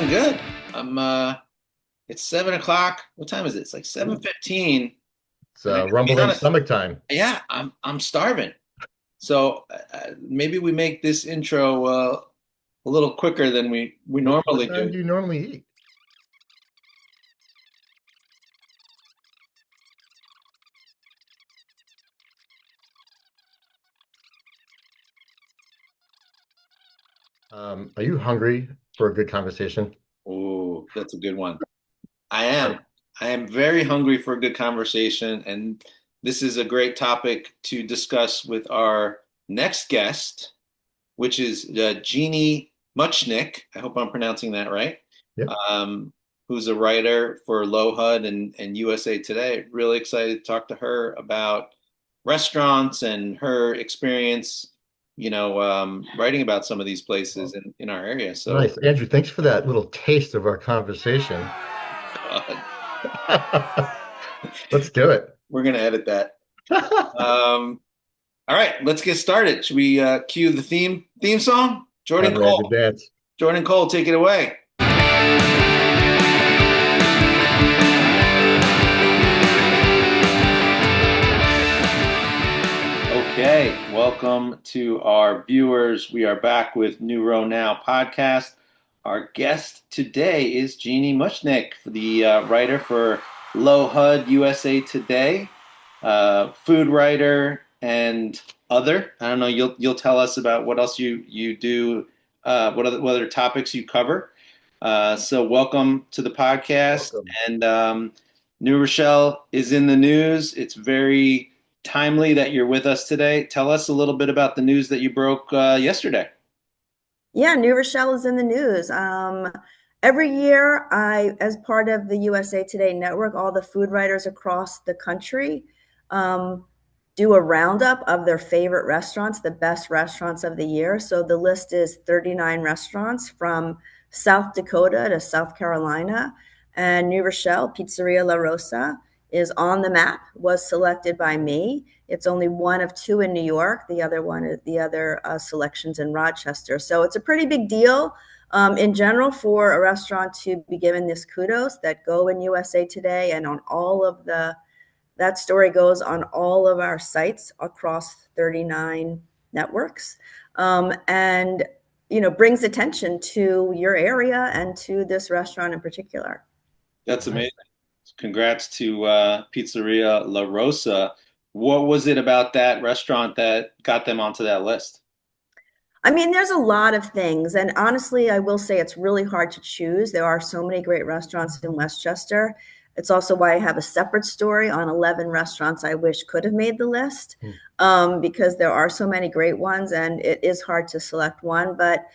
doing good. I'm it's 7 o'clock. What time is it? It's like 7:15. It's And I gotta be rumbling honest, stomach time. yeah, I'm starving. So maybe we make this intro a little quicker than we What normally time do. do you normally eat? Are you hungry for a good conversation? Oh, that's a good one. I Right. am. I am very hungry for a good conversation, and this is a great topic to discuss with our next guest, which is Jeanne Muchnick. I hope I'm pronouncing that right. Yep. Um, who's a writer for LoHud and USA Today. Really excited to talk to her about restaurants and her experience, writing about some of these places Well, in our area. So, nice. Andrew, thanks for that little taste of our conversation. God, Let's do it. we're gonna edit that. Um, all right, let's get started. Should we cue the theme song? I'm ready to dance. Jordan Cole, take it away. Okay, welcome to our viewers. We are back with New Row Now podcast. Our guest today is Jeanne Muchnick, the writer for LoHud USA Today, food writer and other. I don't know. You'll tell us about what else you do, what other topics you cover. So welcome to the podcast. Welcome. And New Rochelle is in the news. It's very timely that you're with us today. Tell us a little bit about the news that you broke yesterday. Yeah, New Rochelle is in the news. Every year, as part of the USA Today network, all the food writers across the country um, do a roundup of their favorite restaurants, the best restaurants of the year. So the list is 39 restaurants from South Dakota to South Carolina. And New Rochelle, Pizzeria La Rosa, is on the map, was selected by me. It's only one of two in New York. The other selections in Rochester. So it's a pretty big deal in general for a restaurant to be given this kudos that go in USA Today and on all of that story goes on all of our sites across 39 networks, and brings attention to your area and to this restaurant in particular. That's amazing. Nice. Congrats to Pizzeria La Rosa. What was it about that restaurant that got them onto that list? I mean, there's a lot of things. And honestly, I will say it's really hard to choose. There are so many great restaurants in Westchester. It's also why I have a separate story on 11 restaurants I wish could have made the list, Hmm. because there are so many great ones and it is hard to select one. But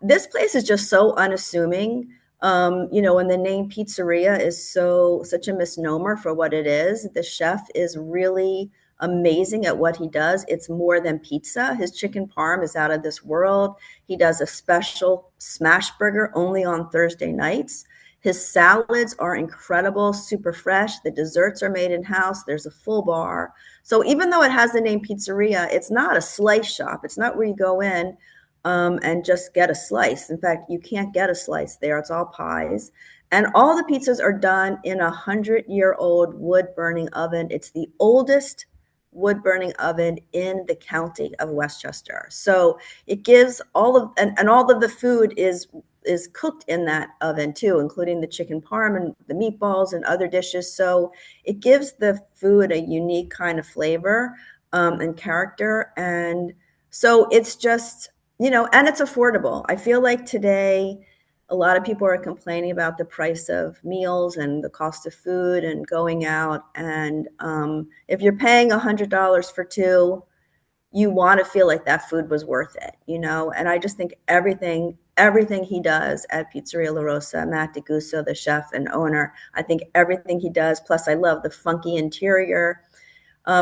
this place is just so unassuming. And the name pizzeria is such a misnomer for what it is. The chef is really amazing at what he does. It's more than pizza. His chicken parm is out of this world. He does a special smash burger only on Thursday nights. His salads are incredible, super fresh. The desserts are made in house. There's a full bar. So even though it has the name pizzeria, it's not a slice shop. It's not where you go in and just get a slice. In fact, you can't get a slice there. It's all pies. And all the pizzas are done in a 100-year-old wood burning oven. It's the oldest wood burning oven in the county of Westchester. So it gives and all of the food is cooked in that oven too, including the chicken parm and the meatballs and other dishes. So it gives the food a unique kind of flavor and character. And so it's just, and it's affordable. I feel like today, a lot of people are complaining about the price of meals and the cost of food and going out. And if you're paying $100 for two, you want to feel like that food was worth it. And I just think everything he does at Pizzeria La Rosa, Matt DeGusso, the chef and owner, I think everything he does. Plus, I love the funky interior.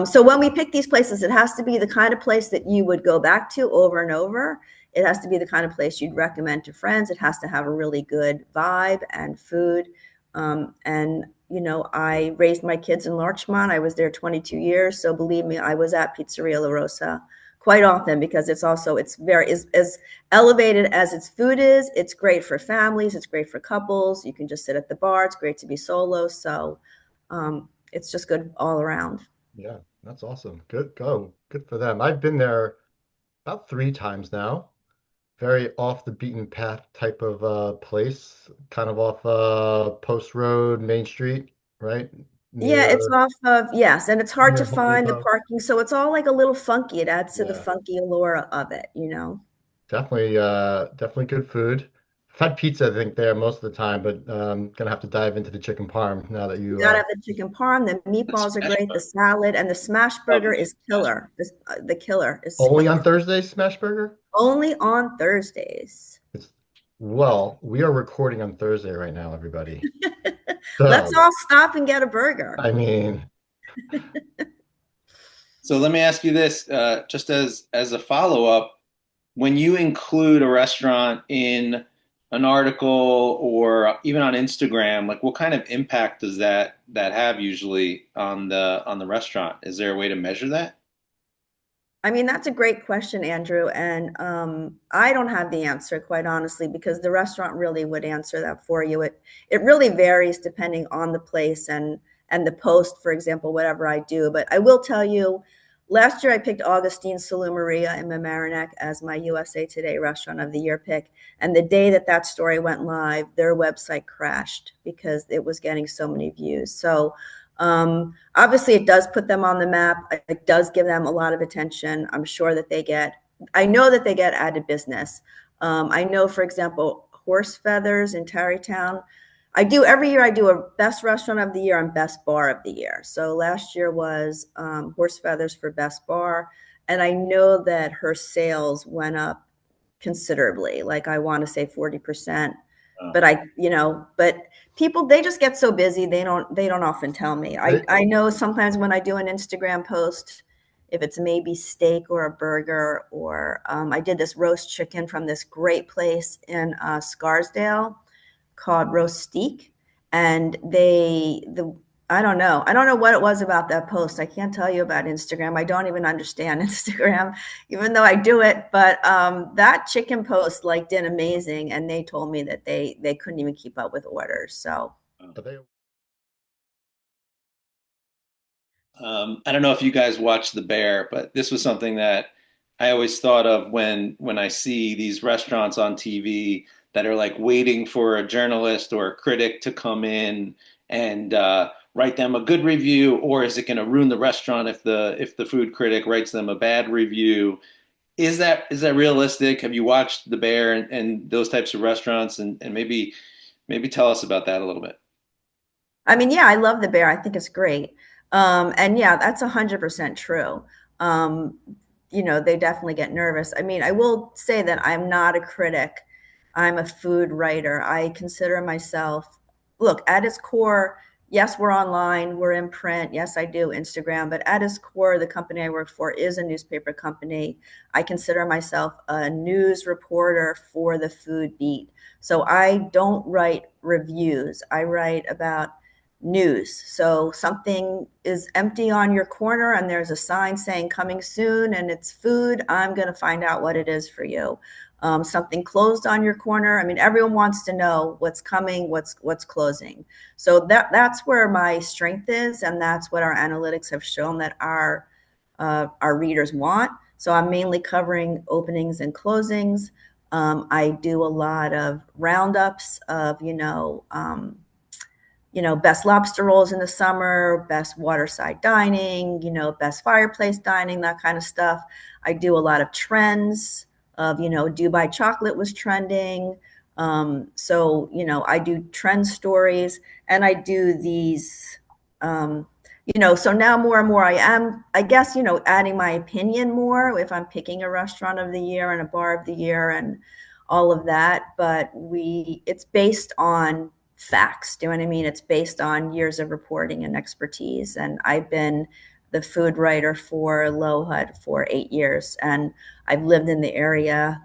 So when we pick these places, it has to be the kind of place that you would go back to over and over. It has to be the kind of place you'd recommend to friends. It has to have a really good vibe and food. And I raised my kids in Larchmont. I was there 22 years. So believe me, I was at Pizzeria La Rosa quite often, because it's very as elevated as its food is. It's great for families. It's great for couples. You can just sit at the bar. It's great to be solo. So it's just good all around. Yeah, that's awesome. Good go. Good for them. I've been there about 3 times now. Very off the beaten path type of place, kind of off Post Road, Main Street, right? Yeah, it's Near off of, yes, and it's hard to near Home find the Depot. parking, so it's all like a little funky. It adds to the Yeah. funky allure of it, you know. Definitely definitely good food. I've had pizza, I think, there most of the time, but gonna have to dive into the chicken parm now that You you gotta have the chicken parm, the The meatballs are smash great, the burger. salad, and the smash Oh, burger is killer. The killer is only killer. on Thursdays, Smash Burger? Only on Thursdays. It's well, we are recording on Thursday right now, everybody. Let's So, all stop and get a burger. I mean, so let me ask you this, just as a follow up, when you include a restaurant in an article or even on Instagram, like what kind of impact does that have usually on the restaurant? Is there a way to measure that? I mean, that's a great question, Andrew. And I don't have the answer, quite honestly, because the restaurant really would answer that for you. It really varies depending on the place and the post, for example, whatever I do. But I will tell you, last year I picked Augustine Salumeria in Mamaroneck as my USA Today Restaurant of the Year pick. And the day that that story went live, their website crashed because it was getting so many views. So obviously, it does put them on the map. It does give them a lot of attention. I know that they get added business. I know, for example, Horse Feathers in Tarrytown. Every year I do a best restaurant of the year and best bar of the year. So last year was Horse Feathers for best bar. And I know that her sales went up considerably, like I want to say 40%. Uh, But people, they just get so busy, they don't often tell me. I they, I know sometimes when I do an Instagram post, if it's maybe steak or a burger, or I did this roast chicken from this great place in Scarsdale called Roastique, and I don't know what it was about that post. I can't tell you about Instagram. I don't even understand Instagram, even though I do it. But that chicken post like did amazing, and they told me that they couldn't even keep up with orders. So they I don't know if you guys watch The Bear, but this was something that I always thought of when I see these restaurants on TV that are like waiting for a journalist or a critic to come in and write them a good review, or is it going to ruin the restaurant if the food critic writes them a bad review? Is that realistic? Have you watched The Bear and those types of restaurants, and maybe tell us about that a little bit? I mean, yeah, I love the bear. I think it's great. And yeah, that's 100% true. Um, they definitely get nervous. I mean, I will say that I'm not a critic. I'm a food writer. I consider myself, look, at its core, yes, we're online, we're in print. Yes, I do Instagram, but at its core, the company I work for is a newspaper company. I consider myself a news reporter for the food beat. So I don't write reviews. I write about news. So something is empty on your corner and there's a sign saying coming soon and it's food, I'm going to find out what it is for you. Something closed on your corner. I mean, everyone wants to know what's coming, what's closing. So that's where my strength is, and that's what our analytics have shown that our readers want. So I'm mainly covering openings and closings. I do a lot of roundups of best lobster rolls in the summer, best waterside dining, best fireplace dining, that kind of stuff. I do a lot of trends of, Dubai chocolate was trending. So I do trend stories and I do these, so now more and more I am, I guess, adding my opinion more if I'm picking a restaurant of the year and a bar of the year and all of that. But it's based on facts. Do you know what I mean? It's based on years of reporting and expertise. And I've been the food writer for LoHud for 8 years, and I've lived in the area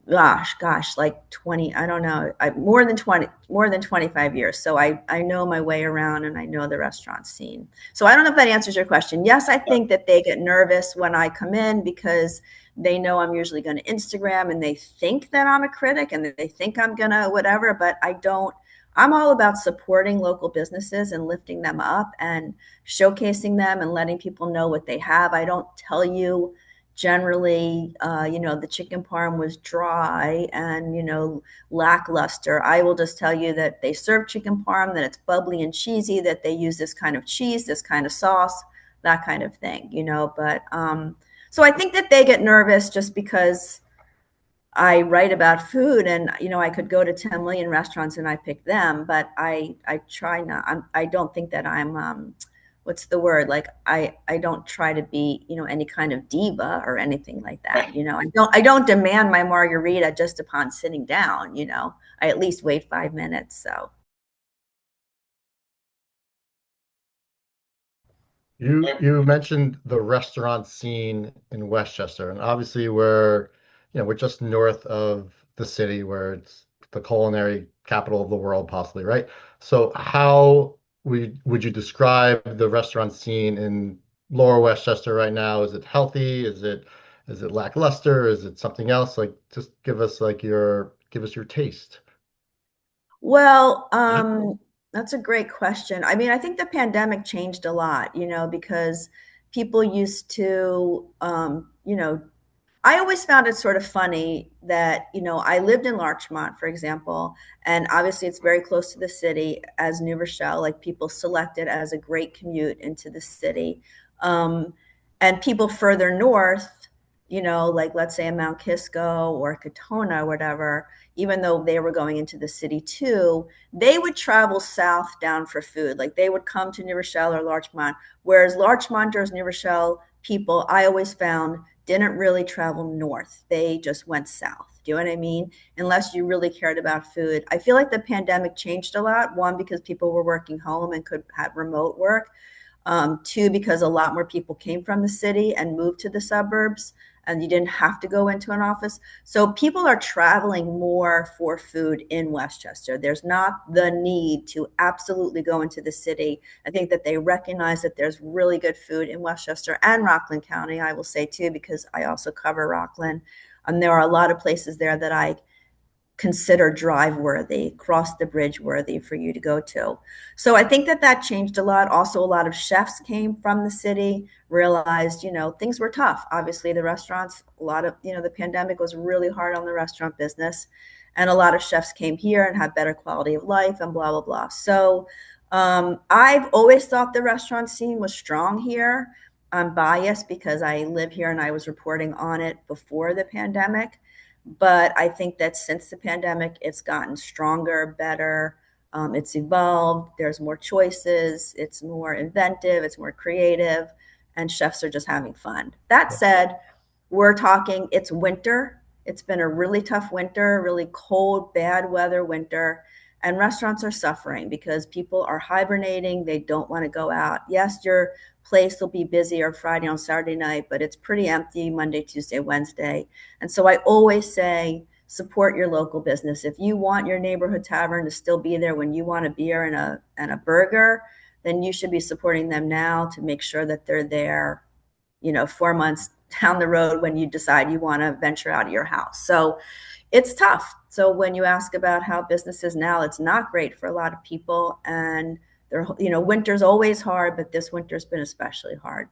like 20, I don't know, more than 25 years. So I know my way around and I know the restaurant scene. So I don't know if that answers your question. Yes, I think that they get nervous when I come in because they know I'm usually going to Instagram and they think that I'm a critic and they think I'm going to whatever, but I don't. I'm all about supporting local businesses and lifting them up and showcasing them and letting people know what they have. I don't tell you generally, the chicken parm was dry and, lackluster. I will just tell you that they serve chicken parm, that it's bubbly and cheesy, that they use this kind of cheese, this kind of sauce, that kind of thing. But so I think that they get nervous just because I write about food and I could go to 10 million restaurants and I pick them, but I try not. I don't think that I'm what's the word? Like I don't try to be, any kind of diva or anything like that. Right. I don't demand my margarita just upon sitting down. I at least wait 5 minutes. So You mentioned the restaurant scene in Westchester, and obviously we're just north of the city where it's the culinary capital of the world, possibly, right? So how would you describe the restaurant scene in Lower Westchester right now? Is it healthy? Is it lackluster? Is it something else? Like, just give us your taste. Well, that's a great question. I mean, I think the pandemic changed a lot, because people used to, I always found it sort of funny that, I lived in Larchmont, for example, and obviously it's very close to the city as New Rochelle, like people select it as a great commute into the city. Um, and people further north, like let's say in Mount Kisco or Katona or whatever, even though they were going into the city too, they would travel south down for food. Like they would come to New Rochelle or Larchmont, whereas Larchmonters, New Rochelle people, I always found didn't really travel north. They just went south. Do you know what I mean? Unless you really cared about food. I feel like the pandemic changed a lot. One, because people were working home and could have remote work. Two, because a lot more people came from the city and moved to the suburbs and you didn't have to go into an office. So people are traveling more for food in Westchester. There's not the need to absolutely go into the city. I think that they recognize that there's really good food in Westchester and Rockland County, I will say too, because I also cover Rockland. And there are a lot of places there that I consider drive worthy, cross the bridge worthy for you to go to. So I think that that changed a lot. Also, a lot of chefs came from the city, realized, things were tough. Obviously, the restaurants, a lot of, the pandemic was really hard on the restaurant business. And a lot of chefs came here and had better quality of life and blah, blah, blah. So I've always thought the restaurant scene was strong here. I'm biased because I live here and I was reporting on it before the pandemic. But I think that since the pandemic, it's gotten stronger, better. It's evolved. There's more choices. It's more inventive. It's more creative. And chefs are just having fun. That said, we're talking, it's winter. It's been a really tough winter, really cold, bad weather winter. And restaurants are suffering because people are hibernating. They don't want to go out. Yes, your place will be busy or Friday on Saturday night, but it's pretty empty Monday, Tuesday, Wednesday. And so I always say, support your local business. If you want your neighborhood tavern to still be there when you want a beer and a burger, then you should be supporting them now to make sure that they're there, 4 months down the road when you decide you want to venture out of your house. So it's tough. So when you ask about how business is now, it's not great for a lot of people. And winter's always hard, but this winter's been especially hard.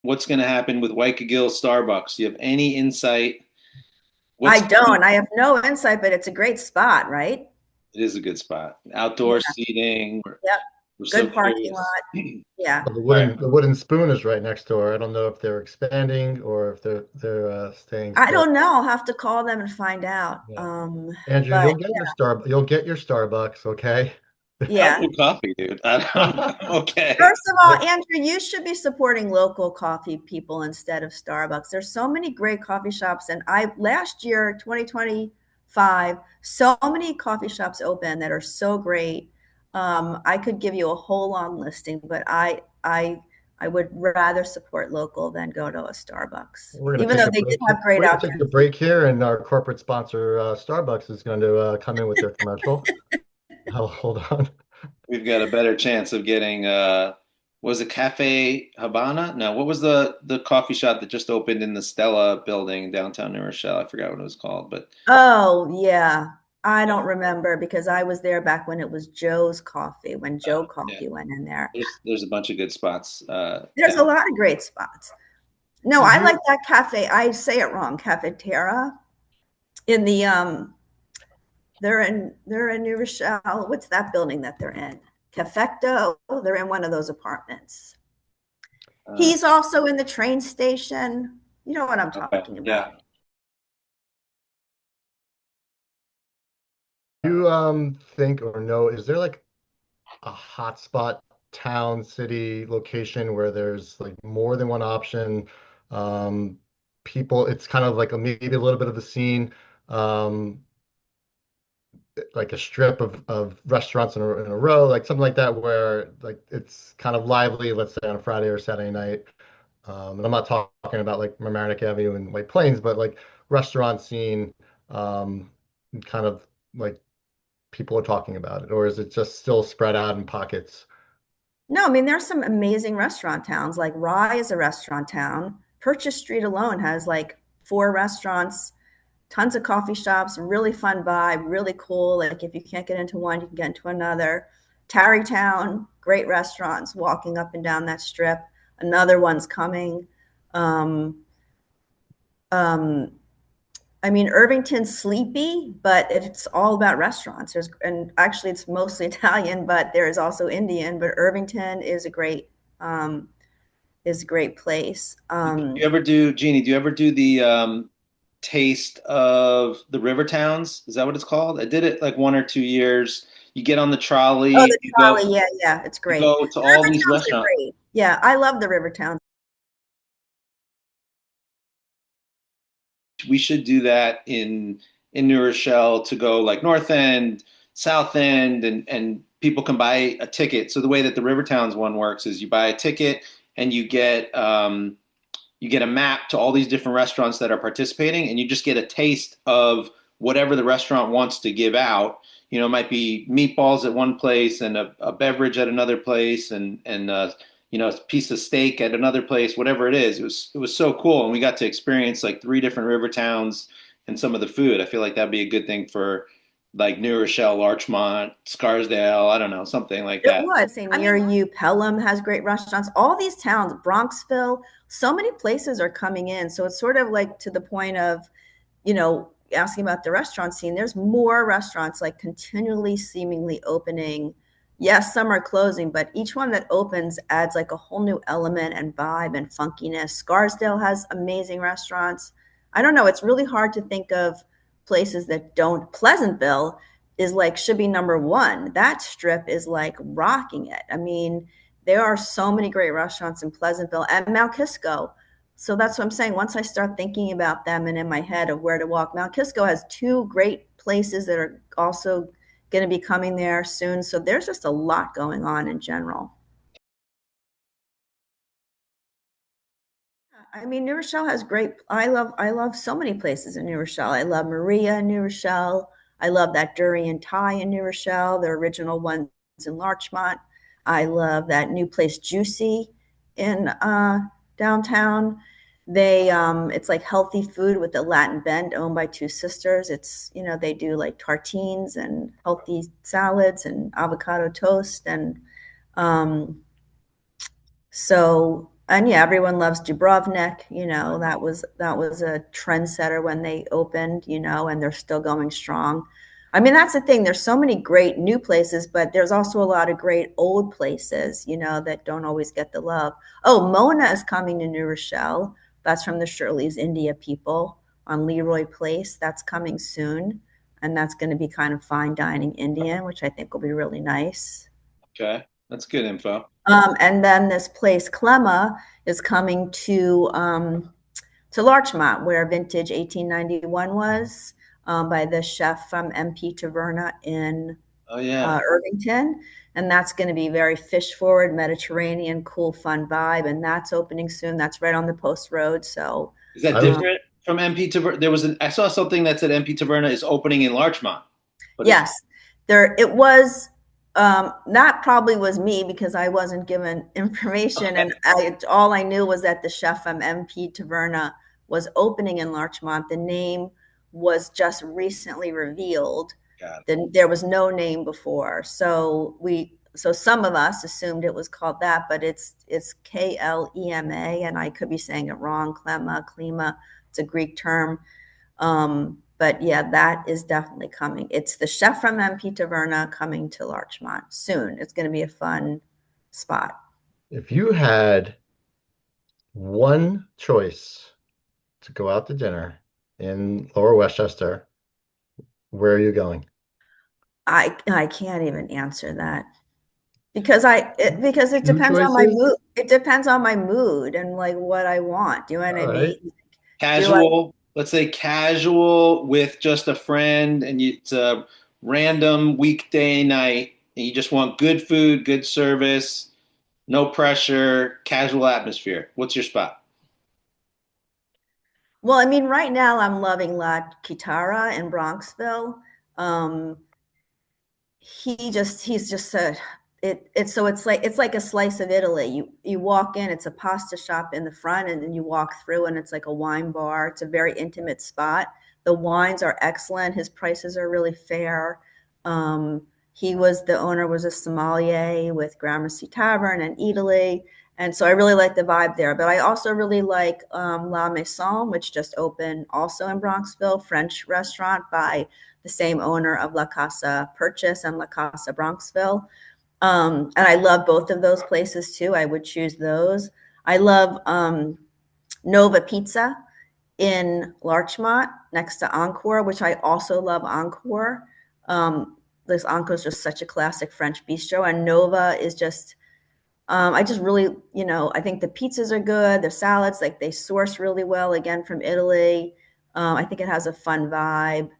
What's going to happen with Waikagill Starbucks? Do you have any insight? I What's don't. I have no insight, but it's a great spot, right? It is a good spot. Outdoor Yeah. seating. Yep. We're so Good parking lot. curious. Yeah. Well, the Right. wooden spoon is right next door. I don't know if they're expanding or if they're staying I still. don't know. I'll have to call them and find out. Yeah. Andrew, But you'll get your Starbucks, okay? I'll yeah. do coffee, dude. Okay. First of all, Andrew, you should be supporting local coffee people instead of Starbucks. There's so many great coffee shops, and I last year, 2025, so many coffee shops open that are so great. I could give you a whole long listing, but I I would rather support local than go to a Starbucks, We're going to even take though a they did break. have great We're going to take a options. break here, and our corporate sponsor, Starbucks, is going to come in with their commercial. Hold on. We've got a better chance of getting was it Cafe Habana? No, what was the coffee shop that just opened in the Stella building downtown New Rochelle? I forgot what it was called, but Oh, yeah. I don't remember because I was there back when it was Joe's Coffee, when Joe yeah, Coffee went in there. there's a bunch of good spots There's a down. lot of great spots. No, So I you like that cafe. I say it wrong, Cafetera in the they're in New Rochelle. What's that building that they're in? Cafecto. They're in one of those apartments. Uh, He's also in the train station. You know what I'm okay, talking yeah. about. you think or know, is there like a hotspot town, city, location where there's like more than one option? Um, People, it's kind of like maybe a little bit of a scene, um, like a strip of restaurants in a row, like something like that, where like it's kind of lively, let's say on a Friday or Saturday night. And I'm not talking about like Mamaroneck Avenue and White Plains, but like restaurant scene, kind of like people are talking about it, or is it just still spread out in pockets? No, I mean there's some amazing restaurant towns. Like Rye is a restaurant town. Purchase Street alone has like 4 restaurants, tons of coffee shops, really fun vibe, really cool. Like if you can't get into one, you can get into another. Tarrytown, great restaurants walking up and down that strip. Another one's coming. Um, um, I mean, Irvington's sleepy, but it's all about restaurants. And actually, it's mostly Italian, but there is also Indian. But Irvington um, is a great place. Do you ever do, Jeannie, do you ever do the taste of the river towns? Is that what it's called? I did it like 1 or 2 years. You get on the Oh, trolley, the trolley, yeah, yeah, it's you great. go to The all river these towns are restaurants. great. Yeah, I love the river towns. We should do that in New Rochelle to go like North End, South End, and people can buy a ticket. So the way that the River Towns one works is you buy a ticket and you get a map to all these different restaurants that are participating, and you just get a taste of whatever the restaurant wants to give out. You know, it might be meatballs at one place and a beverage at another place, and you know, a piece of steak at another place, whatever it is. It was so cool, and we got to experience like 3 different river towns and some of the food. I feel like that'd be a good thing for like New Rochelle, Larchmont, Scarsdale. I don't know, something like It that. was. Say near you, Pelham has great restaurants. All these towns, Bronxville, so many places are coming in. So it's sort of like to the point of, asking about the restaurant scene. There's more restaurants like continually seemingly opening. Yes, some are closing, but each one that opens adds like a whole new element and vibe and funkiness. Scarsdale has amazing restaurants. I don't know. It's really hard to think of places that don't. Pleasantville is like should be number one. That strip is like rocking it. I mean, there are so many great restaurants in Pleasantville and Mount Kisco. So that's what I'm saying. Once I start thinking about them and in my head of where to walk, Mount Kisco has 2 great places that are also going to be coming there soon. So there's just a lot going on in general. I mean, New Rochelle has great. I love so many places in New Rochelle. I love Maria in New Rochelle. I love that Durian Thai in New Rochelle, the original ones in Larchmont. I love that new place Juicy in downtown. It's like healthy food with a Latin bend, owned by 2 sisters. They do like tartines and healthy salads and avocado toast um, and yeah, everyone loves Dubrovnik. That was a trendsetter when they opened, and they're still going strong. I mean, that's the thing. There's so many great new places, but there's also a lot of great old places, that don't always get the love. Oh, Mona is coming to New Rochelle. That's from the Shirley's India people on Leroy Place. That's coming soon. And that's going to be kind of fine dining Indian, which I think will be really nice. Okay, that's good info. And then this place, Clemma, is coming to Larchmont, where Vintage 1891 was, by the chef from MP Taverna in Oh yeah. Irvington, and that's going to be very fish forward, Mediterranean, cool, fun vibe, and that's opening soon. That's right on the Post Road. So, Is that I was different from MP Taverna? I saw something that said MP Taverna is opening in Larchmont, but it's yes, there it was. That probably was me because I wasn't given information, and okay. all I knew was that the chef from MP Taverna was opening in Larchmont. The name was just recently revealed. Got it. Then there was no name before, so some of us assumed it was called that, but it's Klema, and I could be saying it wrong. Klema. It's a Greek term. But yeah, that is definitely coming. It's the chef from MP Taverna coming to Larchmont soon. It's going to be a fun spot. if you had one choice to go out to dinner in Lower Westchester, where are you going? I can't even answer that because it Two depends on my choices? mood. It depends on my mood and like what I want. Do you know what All I right. mean? Do I Casual, let's say casual with just a friend, and it's a random weekday night, and you just want good food, good service, no pressure, casual atmosphere. What's your spot? Well, I mean, right now I'm loving La Kitara in Bronxville. Um, he's just a it's so it's like a slice of Italy. You walk in, it's a pasta shop in the front, and then you walk through, and it's like a wine bar. It's a very intimate spot. The wines are excellent. His prices are really fair. The owner was a sommelier with Gramercy Tavern and Italy, and so I really like the vibe there. But I also really like La Maison, which just opened also in Bronxville, French restaurant by the same owner of La Casa Purchase and La Casa Bronxville. And I love both of those places too. I would choose those. I love Nova Pizza in Larchmont next to Encore, which I also love Encore. This Encore is just such a classic French bistro, and Nova is just I just really, I think the pizzas are good. The salads, like they source really well, again from Italy. I think it has a fun vibe.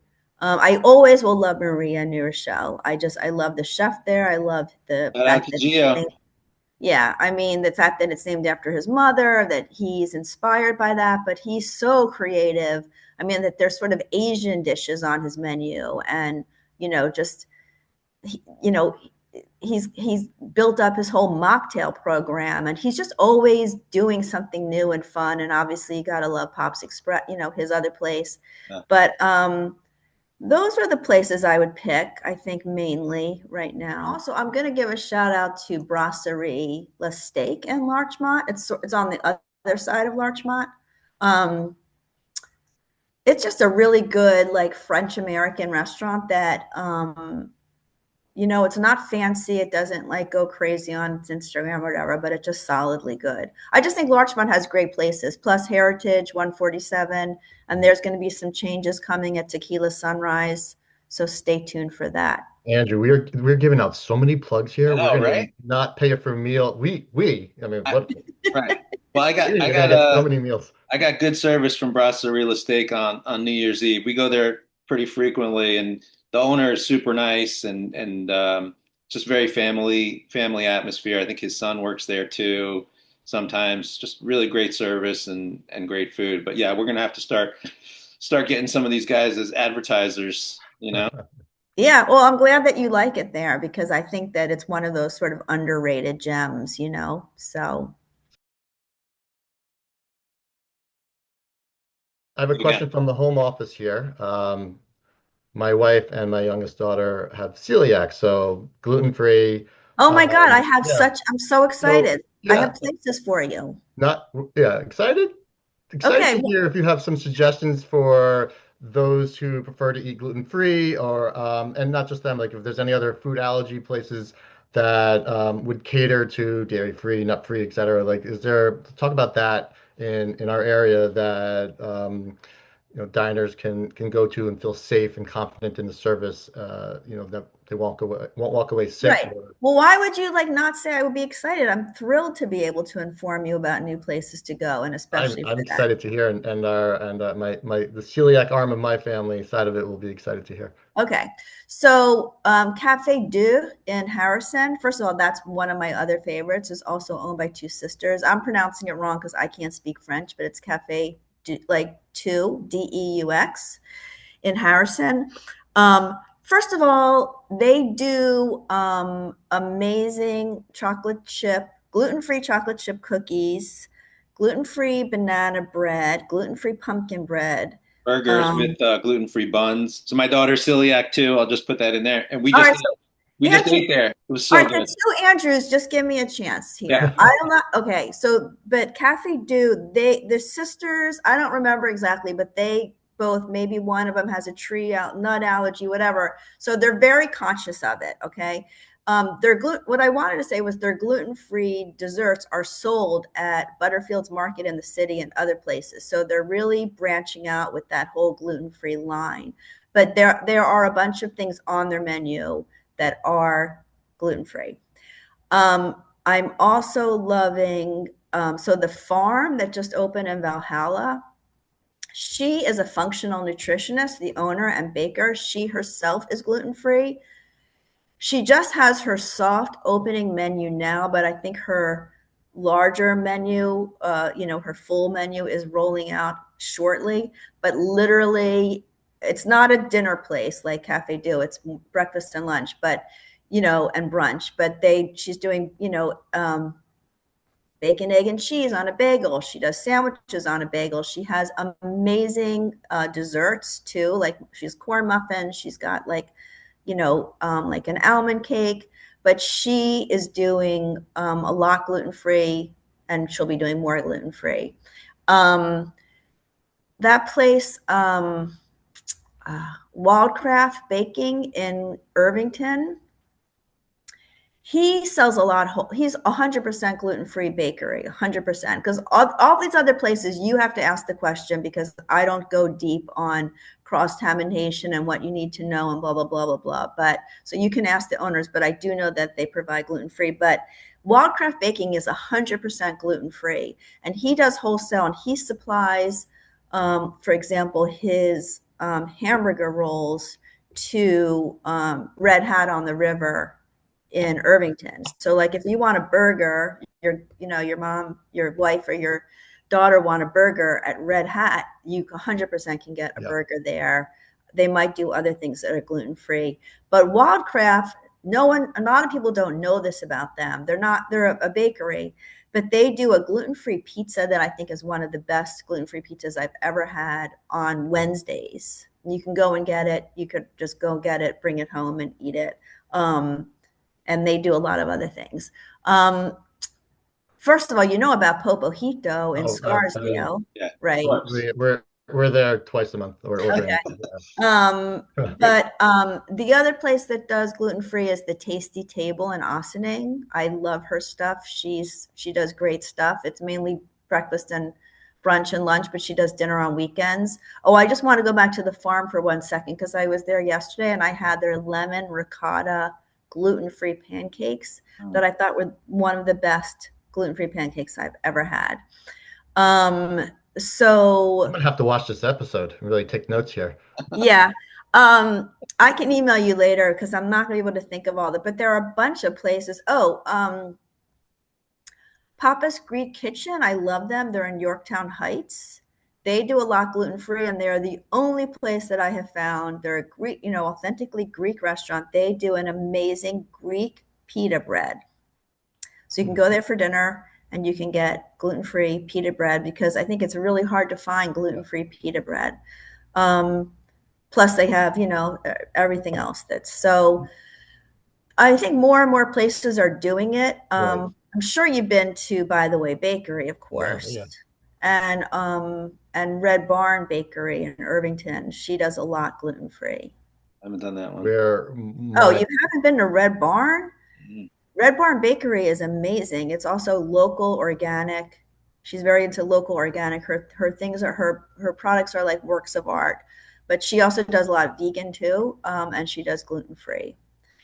I always will love Maria New Rochelle. I love the chef there. I love the Shout out fact to that Gio. yeah, I mean the fact that it's named after his mother, that he's inspired by that, but he's so creative. I mean that there's sort of Asian dishes on his menu, and just you know he's built up his whole mocktail program, and he's just always doing something new and fun, and obviously you got to love Pops Express, his other place. Yeah. But those are the places I would pick, I think, mainly right now. Also, I'm going to give a shout out to Brasserie Le Steak in Larchmont. It's on the other side of Larchmont. um, it's just a really good like French American restaurant that it's not fancy. It doesn't like go crazy on its Instagram or whatever, but it's just solidly good. I just think Larchmont has great places, plus Heritage 147, and there's going to be some changes coming at Tequila Sunrise. So stay tuned for that. Andrew, we're giving out so many plugs I here. We're know, going to right? not pay you for a meal. I mean, I, right. Well, we are going to get so many meals. I got good service from Brasserie La Steak on New Year's Eve. We go there pretty frequently, and the owner is super nice and just very family atmosphere. I think his son works there too. Sometimes just really great service and great food. But yeah, we're gonna have to start getting some of these guys as advertisers. You know. Yeah, well, I'm glad that you like it there because I think that it's one of those sort of underrated gems. So, I have a What do you got? question from the home office here. My wife and my youngest daughter have celiac, so gluten-free. oh my God, Yeah. I'm so So excited. I yeah, have places for you. not yeah, excited. Excited Okay. to hear if you have some suggestions for those who prefer to eat gluten-free or and not just them, like if there's any other food allergy places that would cater to dairy-free, nut-free, et cetera. Like, is there talk about that in our area that diners can go to and feel safe and confident in the service. That they won't walk away sick. Right. Well, why would you like not say I would be excited? I'm thrilled to be able to inform you about new places to go, and especially I'm for that. excited to hear, and my the celiac arm of my family side of it will be excited to hear. Okay. So, Cafe Deux in Harrison, first of all, that's one of my other favorites. It's also owned by two sisters. I'm pronouncing it wrong because I can't speak French, but it's Cafe Deux, like two, Deux, in Harrison. First of all, they do amazing chocolate chip, gluten-free chocolate chip cookies, gluten-free banana bread, gluten-free pumpkin bread. Burgers Um, with gluten-free buns. So my daughter's celiac too. I'll just put that in there. And all right, so we just Andrew, ate there. It was all so right, the good. two Andrews, just give me a chance Yeah. here. I am not okay. So, but Cafe Do, the sisters, I don't remember exactly, but they both, maybe one of them has a tree out, nut allergy, whatever. So they're very conscious of it. Okay. Their what I wanted to say was their gluten-free desserts are sold at Butterfield's Market in the city and other places. So they're really branching out with that whole gluten-free line. But there are a bunch of things on their menu that are gluten-free. I'm also loving, so the farm that just opened in Valhalla, she is a functional nutritionist, the owner and baker. She herself is gluten-free. She just has her soft opening menu now, but I think her larger menu, her full menu is rolling out shortly. But literally, it's not a dinner place like Cafe Do. It's breakfast and lunch, but and brunch. But she's doing bacon, egg, and cheese on a bagel. She does sandwiches on a bagel. She has amazing desserts too. Like she's corn muffins. She's got like an almond cake. But she is doing a lot gluten free, and she'll be doing more gluten free. That place, Wildcraft Baking in Irvington, he sells a lot. He's 100% gluten-free bakery, 100%. Because all these other places, you have to ask the question because I don't go deep on cross-contamination and what you need to know and blah, blah, blah, blah, blah. But so you can ask the owners, but I do know that they provide gluten-free. But Wildcraft Baking is 100% gluten-free. And he does wholesale and he supplies, for example, his hamburger rolls to Red Hat on the River in Irvington. So like if you want a burger, your mom, your wife, or your daughter want a burger at Red Hat, you 100% can get a Yeah. burger there. They might do other things that are gluten free, but Wildcraft, a lot of people don't know this about them. They're a bakery, but they do a gluten free pizza that I think is one of the best gluten free pizzas I've ever had on Wednesdays. You can go and get it. You could just go get it, bring it home, and eat it. And they do a lot of other things. First of all, you know about Popohito in Oh, Scarsdale, Yeah. right? Of course. we're there twice a month. We're ordering. Okay. But the other place that does gluten free is the Tasty Table in Ossining. I love her stuff. She does great stuff. It's mainly breakfast and brunch and lunch, but she does dinner on weekends. Oh, I just want to go back to the farm for 1 second because I was there yesterday and I had their lemon ricotta gluten-free pancakes that I thought were one of the best gluten-free pancakes I've ever had. I'm So gonna have to watch this episode and really take notes here. yeah. I can email you later because I'm not gonna be able to think of all that, but there are a bunch of places. Oh, Papa's Greek Kitchen, I love them. They're in Yorktown Heights. They do a lot gluten free, and they're the only place that I have found. They're a Greek, authentically Greek restaurant. They do an amazing Greek pita bread. So you can go there for dinner and you can get gluten free pita bread because I think it's really hard to find gluten free pita bread. Um, Plus, they have, everything else that's so. I think more and more places are doing it. Right. I'm sure you've been to, by the way, Bakery, of Yeah. course, Yeah. and Red Barn Bakery in Irvington. She does a lot gluten free. I haven't done that one. Where Oh, my you haven't been to Red Barn? Mhm. Red Barn Bakery is amazing. It's also local, organic. She's very into local organic. Her things are her products are like works of art. But she also does a lot of vegan too, and she does gluten free.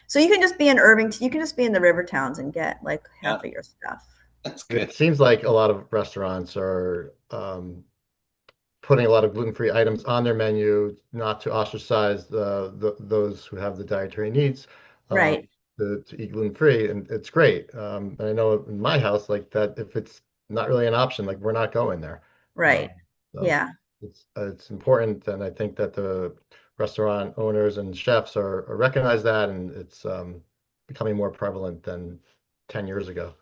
So you can just be in Irvington, you can just be in the river towns and get like Yeah, half of your stuff. that's good. It seems like a lot of restaurants are putting a lot of gluten-free items on their menu, not to ostracize those who have the dietary needs um, Right, to eat gluten-free, and it's great. And I know in my house, like that, if it's not really an option, like we're not going there. right. Um, so Yeah. it's important, and I think that the restaurant owners and chefs are recognize that, and it's becoming more prevalent than 10 years ago.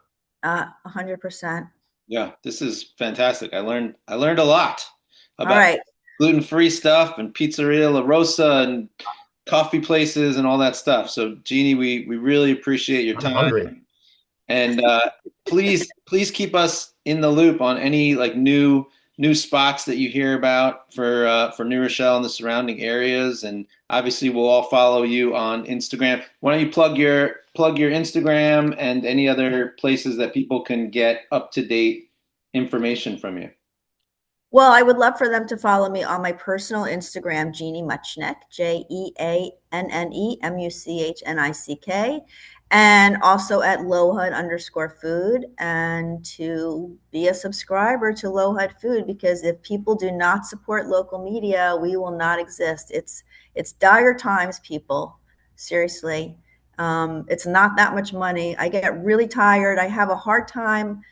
100%. Yeah, this is fantastic. I learned a lot All about right. gluten-free stuff and Pizzeria La Rosa and coffee places and all that stuff. So, Jeannie, we really appreciate your I'm time. hungry. And please keep us in the loop on any like new spots that you hear about for New Rochelle and the surrounding areas. And obviously, we'll all follow you on Instagram. Why don't you plug your Instagram and any other places that people can get up to date information from you? Well, I would love for them to follow me on my personal Instagram, Jeanne Muchnick, JeanneMuchnick, and also at LoHud_food, and to be a subscriber to LoHud Food, because if people do not support local media, we will not exist. It's dire times, people. Seriously. It's not that much money. I get really tired. I have a hard time.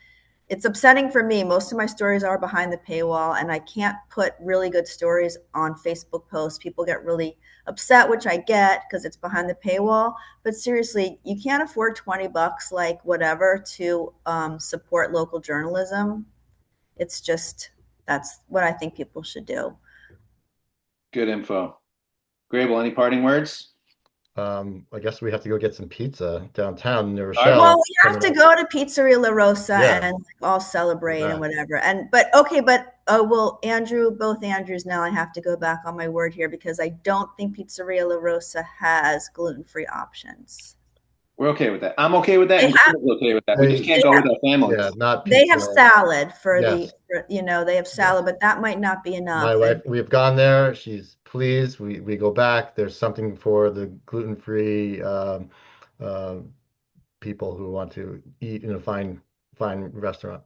It's upsetting for me. Most of my stories are behind the paywall, and I can't put really good stories on Facebook posts. People get really upset, which I get because it's behind the paywall. But seriously, you can't afford $20, like whatever, to support local journalism. It's just, that's what I think people should do. Good info. Grable, any parting words? I guess we have to go get some pizza downtown in New All right. Well, Rochelle we have coming to up. go to Pizzeria La Rosa Yeah, and like, all do celebrate and that. whatever. And but okay, but well, Andrew, both Andrews now. I have to go back on my word here because I don't think Pizzeria La Rosa has gluten-free options. We're okay with that. I'm okay with that, They and have Grable's okay with that. We just They, can't they go have with our yeah, families. not they have pizza. salad for Yes, they have salad, yes. but that might not be My enough. wife, And we have gone there. She's pleased. We go back. There's something for the gluten-free uh, people who want to eat in a fine restaurant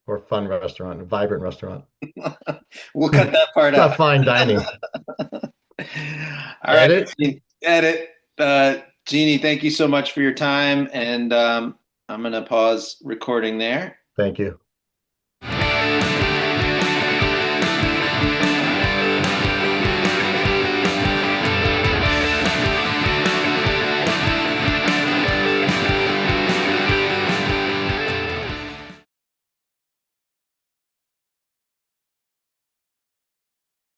or fun restaurant, a vibrant restaurant. We'll cut that part It's not out. fine dining. All right, Edit. edit. Jeannie, thank you so much for your time, and I'm gonna pause recording there. Thank you.